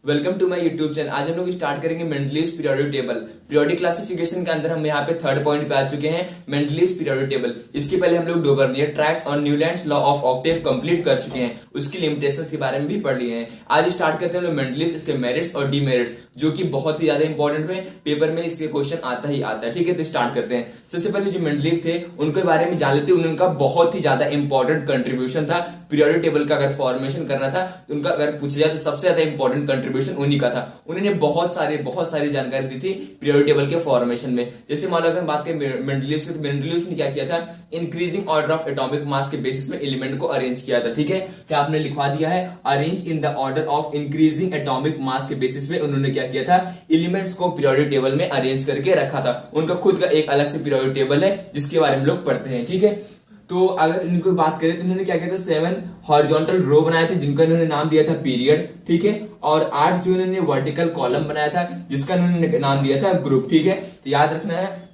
Welcome to my YouTube channel. आज हम लोग स्टार्ट करेंगे Mendeleev's periodic table. Periodic classification के अंदर हम यहाँ पे थर्ड पॉइंट पे आ चुके हैं, मेंडलीव्स पीरियोडिक टेबल। इसके पहले हम लोग डोबर्नियर ट्रैक्स और Newlands law of Octave complete कर चुके हैं, उसकी लिमिटेशंस के बारे में भी पढ़ लिए हैं। आज स्टार्ट करते हैं मेंडलीव्स, इसके मेरिट्स और डीमेरिट्स, जो कि बहुत ही ज्यादा इंपॉर्टेंट है, पेपर में इसके क्वेश्चन आता ही आता है। ठीक है, तो स्टार्ट करते हैं। सबसे पहले जो मेंडलीव थे उनके बारे में जान लेते हैं। उनका बहुत ही ज्यादा इंपॉर्टेंट कंट्रीब्यूशन था पीरियोडिक टेबल का। अगर फॉर्मेशन करना था उनका, अगर पूछा जाए तो सबसे ज्यादा इंपॉर्टेंट कंट्रीब्यूशन उन्हीं का था। उन्होंने बहुत सारी जानकारी दी थी पीरियोडिक टेबल के फॉर्मेशन में। जैसे मान लो अगर बात करें मेंडलीव्स की, मेंडलीव्स ने क्या किया था, इंक्रीजिंग ऑर्डर ऑफ एटॉमिक मास के बेसिस में एलिमेंट को अरेंज किया था। ठीक है, क्या आपने लिखवा दिया है, arrange in the order of increasing atomic mass के बेसिस में उन्होंने क्या किया था, एलिमेंट्स को पीरियोडिक टेबल में अरेंज करके रखा था। उनका खुद का एक अलग से पीरियोडिक टेबल है जिसके बारे में लोग पढ़ते हैं। ठीक है, तो अगर इनको बात करें तो इन्होंने क्या किया था, 7 हॉरिजॉन्टल रो बनाए थे जिनका इन्होंने नाम दिया था पीरियड। ठीक है, और 8 जो इन्होंने वर्टिकल कॉलम बनाया था जिसका इन्होंने नाम दिया था ग्रुप। ठीक है, तो याद रखना है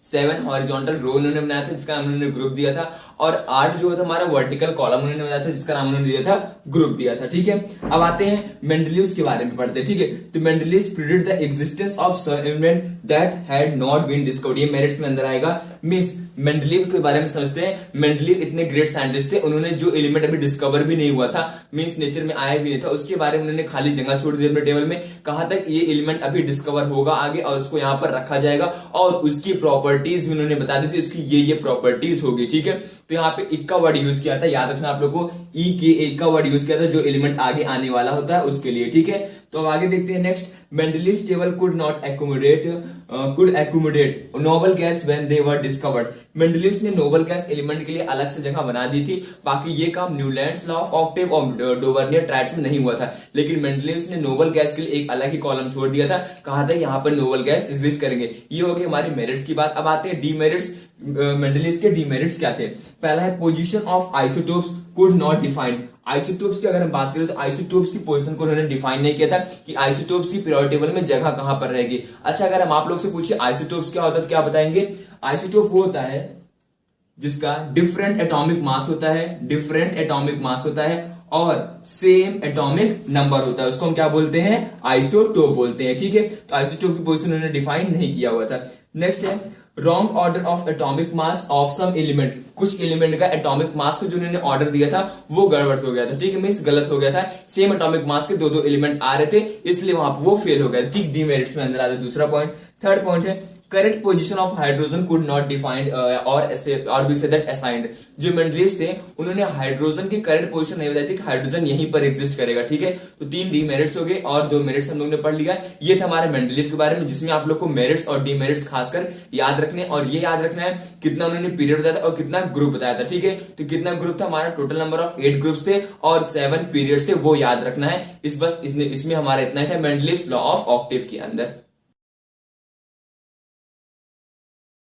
7 हॉरिजॉन्टल रो इन्होंने बनाया था जिसका नाम उन्होंने ग्रुप दिया था, और 8 जो था हमारा वर्टिकल कॉलम उन्होंने बनाया था जिसका नाम उन्होंने दिया था ग्रुप दिया था। ठीक है, अब आते हैं मेंडलीव्स के बारे में पढ़ते हैं। ठीक है, तो Mendeleev's predict the existence of some element that had not been discovered. ये मेरिट्स में अंदर आएगा। मींस मेंडलीव के बारे में समझते हैं। मेंडलीव इतने ग्रेट साइंटिस्ट थे, उन्होंने जो एलिमेंट अभी डिस्कवर भी नहीं हुआ था, मींस नेचर में आया भी नहीं था, उसके बारे में उन्होंने खाली जगह छोड़ दी अपने टेबल में। कहा तक ये एलिमेंट अभी डिस्कवर होगा आगे और उसको यहाँ पर रखा जाएगा, और उसकी प्रॉपर्टीज भी उन्होंने बता दी थी, उसकी ये प्रॉपर्टीज होगी। ठीक है, तो यहाँ पे इक्का वर्ड यूज किया था, याद रखना आप लोग को, ई के एक का वर्ड यूज किया था जो एलिमेंट आगे आने वाला होता है उसके लिए। ठीक है, तो अब आगे देखते हैं next. Mendeleev's table could accumulate noble gas when they were discovered. Mendeleev's ने नोबल गैस एलिमेंट के लिए अलग से जगह बना दी थी। बाकी ये काम न्यूलैंड्स लॉ ऑफ ऑक्टेव और डोबर्नियर ट्रैक्स में नहीं हुआ था, लेकिन मेंडलीव्स ने नोबल गैस के लिए एक अलग ही कॉलम छोड़ दिया था। कहा था यहाँ पर नोबल गैस एग्जिस्ट करेंगे। ये हो गई हमारी मेरिट्स की बात। अब आते हैं डीमेरिट्स। मेंडलीव्स के डीमेरिट्स क्या थे। पहला है position of isotopes could not defined. Isotopes की अगर हम बात करें तो आइसोटोप्स की पोजीशन को उन्होंने डिफाइन नहीं किया था कि आइसोटोप्स की पीरियोडिक टेबल में जगह कहां पर रहेगी। अच्छा, अगर हम आप लोग से पूछे आइसोटोप्स क्या होता है तो क्या बताएंगे। आइसोटोप वो होता है जिसका डिफरेंट एटॉमिक मास होता है, डिफरेंट एटॉमिक मास होता है और सेम एटॉमिक नंबर होता है, उसको हम क्या बोलते हैं, आइसोटोप बोलते हैं। ठीक है, तो आइसोटोप की पोजीशन उन्होंने डिफाइन नहीं किया हुआ था। नेक्स्ट है wrong order of atomic mass of some element. कुछ एलिमेंट का एटॉमिक मास को जो उन्होंने ऑर्डर दिया था वो गड़बड़ हो गया था। ठीक है, मींस गलत हो गया था। सेम एटॉमिक मास के दो एलिमेंट आ रहे थे, इसलिए वहां पर वो फेल हो गया। ठीक, डीमेरिट्स में अंदर आता है। दूसरा पॉइंट, थर्ड पॉइंट है correct position of hydrogen could not defined और बी से दैट असाइंड। जो मेंडलीव्स थे उन्होंने हाइड्रोजन की करेक्ट पोजीशन नहीं बताई थी कि हाइड्रोजन यहीं पर एग्जिस्ट करेगा। ठीक है, तो 3 डीमेरिट्स हो गए और 2 मेरिट्स हम लोग ने पढ़ लिया। ये था हमारे मेंडलीव के बारे में, जिसमें आप लोग को मेरिट्स और डीमेरिट्स खासकर याद रखने, और ये याद रखना है कितना उन्होंने पीरियड बताया था और कितना ग्रुप बताया था। ठीक है, तो कितना ग्रुप था हमारा, टोटल नंबर ऑफ 8 ग्रुप्स थे और 7 पीरियड से, वो याद रखना है। इसमें हमारा इतना था मेंडलीव्स लॉ ऑफ ऑक्टेव के अंदर।